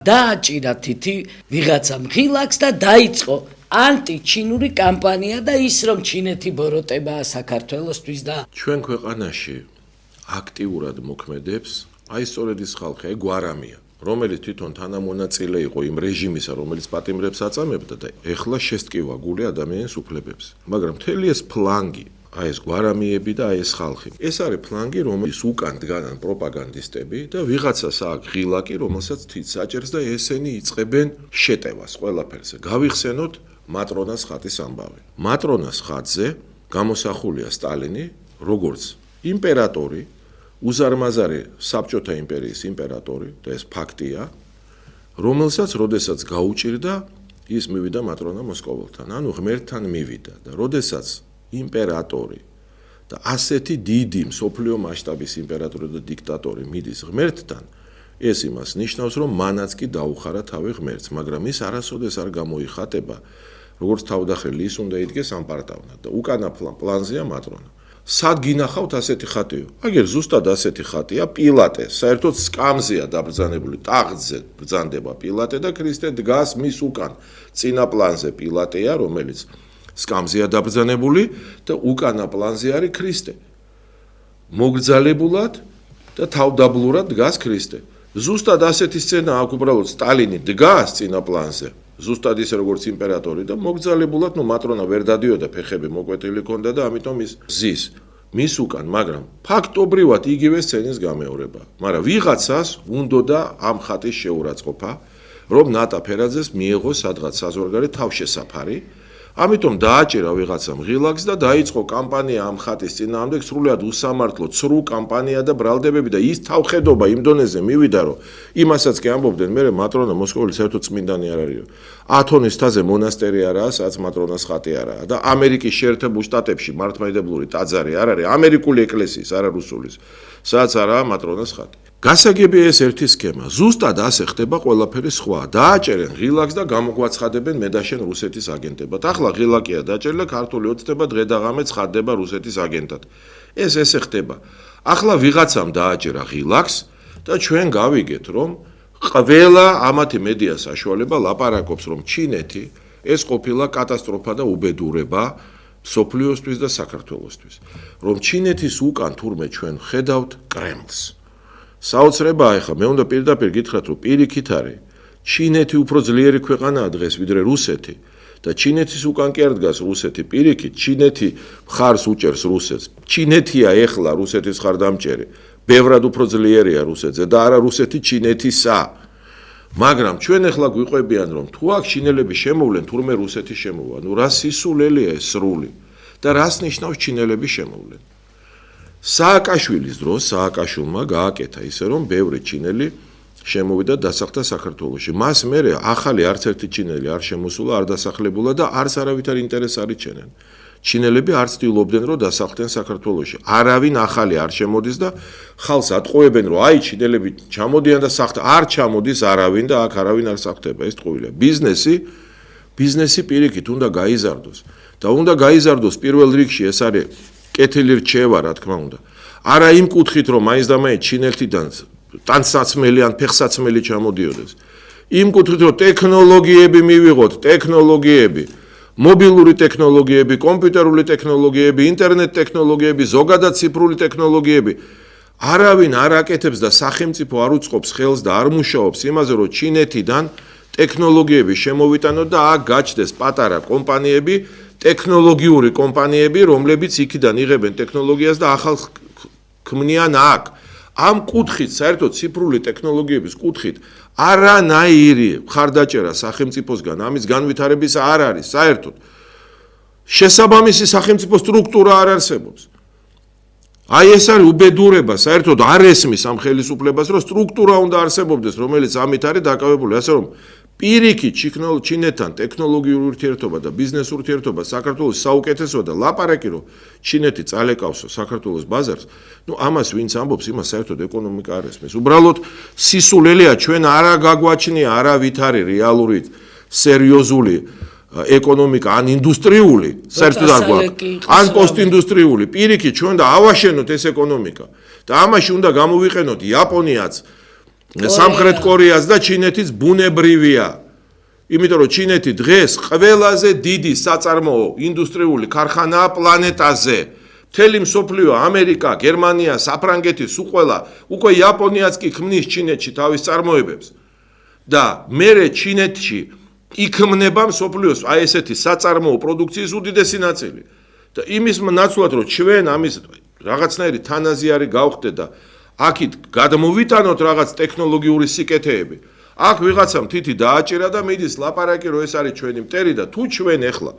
დააჭირა თითი ვიღაცამ ღილაკს და დაიწყო ანტიჩინური კამპანია და ის რომ ჩინეთი ბოროტებაა საქართველოსთვის და ჩვენ ქვეყანაში აქტიურად მოქმედებს აი სწორედ ის ხალხი, აი გვარამია, რომელიც თვითონ თანამონაწილე იყო იმ რეჟიმისა, რომელიც პატიმრებს აწამებდა და ეხლა შესტკივა გული ადამიანის უფლებებს. მაგრამ მთელი ეს ფლანგი, აი ეს გვარამიები და აი ეს ხალხი. ეს არის ფლანგი, რომელიც უკან დგანან პროპაგანდისტები და ვიღაცას აქვს ღილაკი, რომელსაც თვით საჭერს და ესენი იწყებენ შეტევას ყველაფერზე. გავიხსენოთ მატრონას ხატის ამბავი. მატრონას ხატზე გამოსახულია სტალინი, როგორც იმპერატორი, უზარმაზარი საბჭოთა იმპერიის იმპერატორი და ეს ფაქტია, რომელსაც როდესაც გაუჭირდა, ის მივიდა მატრონა მოსკოველთან, ანუ ღმერთთან მივიდა და როდესაც იმპერატორი და ასეთი დიდი მსოფლიო მასშტაბის იმპერატორი და დიქტატორი მიდის ღმერთთან, ეს იმას ნიშნავს, რომ მანაც კი დაუხარა თავი ღმერთს, მაგრამ ის არასოდეს არ გამოიხატება, როგორც თავდახრილი ის უნდა იდგეს ამ პარტავნად და უკანა პლანზეა მატრონა. სად გინახავთ ასეთი ხატიო? აგერ ზუსტად ასეთი ხატია პილატე, საერთოდ სკამზეა დაბრძანებული, ტახტზე ბრძანდება პილატე და ქრისტე დგას მის უკან. წინა პლანზე პილატეა, რომელიც სკამზეა დაბრძანებული და უკანა პლანზე არის ქრისტე. მოგრძალებულად და თავდაბლურად დგას ქრისტე. ზუსტად ასეთი სცენა აქვს უბრალოდ სტალინი დგას წინა პლანზე. ზუსტად ისე როგორც იმპერატორი და მოგრძალებულად მატრონა ვერ დადიოდა, ფეხები მოკვეთილი ჰქონდა და ამიტომ ის ზის მის უკან, მაგრამ ფაქტობრივად იგივე სცენის გამეორება. მაგრამ ვიღაცას უნდოდა ამ ხატის შეურაცხყოფა, რომ ნატა ფერაძეს მიეღო სადღაც საზღვარგარეთ თავშესაფარი. ამიტომ დააჭირა ვიღაცამ ღილაკს და დაიწყო კამპანია ამ ხატის წინააღმდეგ, სრულად უსამართლო, ცრუ კამპანია და ბრალდებები და ის თავხედობა იმ დონეზე მივიდა, რომ იმასაც კი ამბობდნენ, მე მატრონა მოსკოველი საერთოდ წმინდანი არ არისო. ათონის თაზე მონასტერი არაა, სადაც მატრონას ხატი არაა და ამერიკის შეერთებულ შტატებში მართლმადიდებლური ტაძარი არ არის, ამერიკული ეკლესიის, არა რუსულის, სადაც არაა მატრონას ხატი. გასაგებია ეს ერთი სქემა. ზუსტად ასე ხდება ყველაფერი სხვა. დააჭერენ ღილაკს და გამოგვაცხადებენ მე და შენ რუსეთის აგენტებად. ახლა ღილაკია დაჭერილი, ქართული ოცნება დღე და ღამე ცხადდება რუსეთის აგენტად. ეს ესე ხდება. ახლა ვიღაცამ დააჭერა ღილაკს და ჩვენ გავიგეთ, რომ ყველა ამათი მედია საშუალება ლაპარაკობს, რომ ჩინეთი ეს ყოფილა კატასტროფა და უბედურება მსოფლიოსთვის და საქართველოსთვის. რომ ჩინეთის უკან თურმე ჩვენ ხედავთ კრემლს. საოცრებაა ახლა მე უნდა პირდაპირ გითხრათ, რომ პირიქით არის ჩინეთი უფრო ძლიერი ქვეყანაა დღეს ვიდრე რუსეთი და ჩინეთის უკან კი არ დგას რუსეთი პირიქით, ჩინეთი მხარს უჭერს რუსეთს. ჩინეთია ეხლა რუსეთის ხარდამჭერი, ბევრად უფრო ძლიერია რუსეთზე და არა რუსეთი ჩინეთისა. მაგრამ ჩვენ ახლა გვიყვებიან, რომ თუ აქ ჩინელები შემოვლენ, თურმე რუსეთი შემოვა. ნუ რა სისულელია ეს სრული და რას ნიშნავს ჩინელები შემოვლენ. სააკაშვილის დროს სააკაშვილმა გააკეთა ისე, რომ ბევრი ჩინელი შემოვიდა დასახლდა საქართველოში. მას მერე ახალი არც ერთი ჩინელი არ შემოსულა, არ დასახლებულა და არც არავით არ ინტერესს არ იჩენენ. ჩინელები არ ცდილობდნენ, რომ დასახლდნენ საქართველოში. არავინ ახალი არ შემოდის და ხალხს ატყუებენ, რომ აი ჩინელები ჩამოდიან და სახტა არ ჩამოდის არავინ და აქ არავინ არ სახტება. ეს ტყუილია. ბიზნესი პირიქით უნდა გაიზარდოს და უნდა გაიზარდოს პირველ რიგში ეს არის კეთილი რჩევა, რა თქმა უნდა. არა იმ კუთხით, რომ მაინც და მაინც ჩინელთიდან ტანსაცმელი ან ფეხსაცმელი ჩამოდიოდეს. იმ კუთხით, რომ ტექნოლოგიები მივიღოთ, ტექნოლოგიები, მობილური ტექნოლოგიები, კომპიუტერული ტექნოლოგიები, ინტერნეტ ტექნოლოგიები, ზოგადად ციფრული ტექნოლოგიები. არავინ არ აკეთებს და სახელმწიფო არ უწყობს ხელს და არ მუშაობს იმაზე, რომ ჩინეთიდან ტექნოლოგიები შემოვიტანოთ და აქ გაჩნდეს პატარა კომპანიები, ტექნოლოგიური კომპანიები, რომლებიც იქიდან იღებენ ტექნოლოგიას და ახალ ქმნიან აქ. ამ კუთხით, საერთოდ ციფრული ტექნოლოგიების კუთხით, არანაირი მხარდაჭერა სახელმწიფოსგან ამის განვითარების არ არის, საერთოდ. შესაბამისი სახელმწიფო სტრუქტურა არ არსებობს. აი ეს არის უბედურება, საერთოდ არ ესმის ამ ხელისუფლებას, რომ სტრუქტურა უნდა არსებობდეს, რომელიც ამით არის დაკავებული, ასე რომ პირიქით ჩინეთთან ტექნოლოგიური ურთიერთობა და ბიზნეს ურთიერთობა საქართველოს საუკეთესოა და ლაპარაკი რომ ჩინეთი წალეკავსო საქართველოს ბაზარს, ნუ ამას ვინც ამბობს, იმას საერთოდ ეკონომიკა არ ესმის. უბრალოდ სისულელია ჩვენ არა გაგვაჩნია არავით არის რეალური სერიოზული ეკონომიკა ან ინდუსტრიული, საერთოდ არ გვაქვს, ან პოსტინდუსტრიული. პირიქით ჩვენ და ავაშენოთ ეს ეკონომიკა და ამაში უნდა გამოვიყენოთ იაპონიაც, სამხრეთ კორეას და ჩინეთის ბუნებრივია. იმიტომ რომ ჩინეთი დღეს ყველაზე დიდი საწარმოო ინდუსტრიული ქარხანაა პლანეტაზე. მთელი მსოფლიო, ამერიკა, გერმანია, საფრანგეთი, სულ ყველა, უკვე იაპონიაც კი ქმნის ჩინეთში თავის წარმოებებს. და მერე ჩინეთში იქმნება მსოფლიოს აი ესეთი საწარმოო პროდუქციის უდიდესი ნაწილი. და იმის ნაცვლად რომ ჩვენ ამის რაღაცნაირი თანაზიარი გავხდეთ და აქით გადმოვიტანოთ რაღაც ტექნოლოგიური სიკეთეები. აქ ვიღაცამ თითი დააჭირა და მიდის ლაპარაკი რომ ეს არის ჩვენი მტერი და თუ ჩვენ ახლა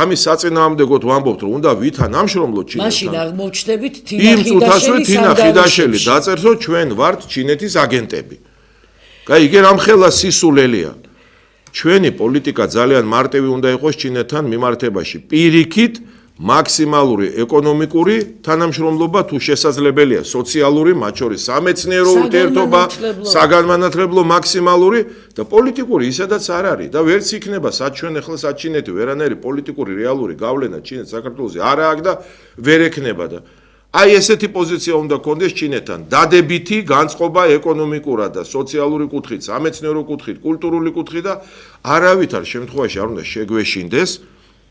ამის საწინააღმდეგოდ ვამბობთ რომ უნდა ვითანამშრომლოთ ჩინეთთან. მაშინ აღმოჩნდებით იმ წუთასვე თინა ხიდაშელი დაწერს რომ ჩვენ ვართ ჩინეთის აგენტები. გაი იგი რამხელა სისულელია. ჩვენი პოლიტიკა ძალიან მარტივი უნდა იყოს ჩინეთთან მიმართებაში. პირიქით მაქსიმალური ეკონომიკური თანამშრომლობა თუ შესაძლებელია სოციალური, მათ შორის სამეცნიერო ურთიერთობა, საგანმანათლებლო მაქსიმალური და პოლიტიკური ისედაც არ არის და ვერც იქნება სად ჩვენ ახლა სად ჩინეთი ვერანაირი პოლიტიკური რეალური გავლენა ჩინეთს საქართველოზე არ აქვს და ვერ ექნება და აი ესეთი პოზიცია უნდა გქონდეს ჩინეთთან დადებითი განწყობა ეკონომიკურად და სოციალური კუთხით, სამეცნიერო კუთხით, კულტურული კუთხით და არავითარ შემთხვევაში არ უნდა შეგვეშინდეს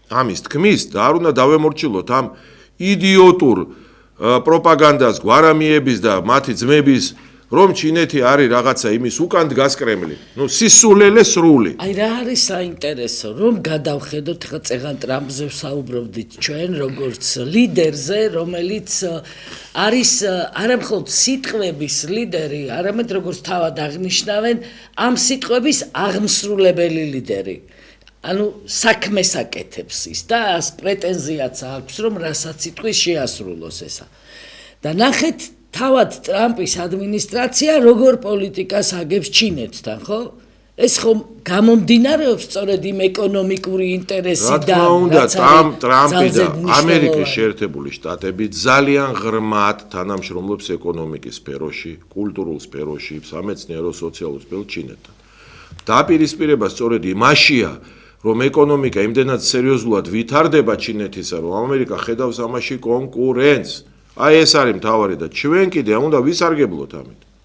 ამის თქმის და არ უნდა დავემორჩილოთ ამ იდიოტურ პროპაგანდას გვარამიების და მათი ძმების რომ ჩინეთი არის რაღაცა იმის უკან დგას კრემლი. ნუ სისულელე სრული. აი რა არის საინტერესო რომ გადავხედოთ ხა წეგან ტრამპზე ვსაუბრობდით ჩვენ როგორც ლიდერზე რომელიც არის არამხოლოდ სიტყვების ლიდერი, არამედ როგორც თავად აღნიშნავენ ამ სიტყვების აღმსრულებელი ლიდერი. ანუ საქმეს აკეთებს ის და ას პრეტენზიაც აქვს რომ რასაც იტყვის შეასრულოს ესა. და ნახეთ თავად ტრამპის ადმინისტრაცია როგორ პოლიტიკას აგებს ჩინეთთან, ხო? ეს ხომ გამომდინარეობს სწორედ იმ ეკონომიკური ინტერესიდან, რა თქმა უნდა, ტრამპი და ამერიკის შეერთებული შტატები ძალიან ღრმად თანამშრომლობს ეკონომიკის სფეროში, კულტურულ სფეროში, სამეცნიერო, სოციალურ სფეროში ჩინეთთან. დაპირისპირება სწორედ იმაშია რომ ეკონომიკა იმდენად სერიოზულად ვითარდება ჩინეთისა, რომ ამერიკა ხედავს ამაში კონკურენტს. აი ეს არის მთავარი და ჩვენ კიდე უნდა ვისარგებლოთ ამით.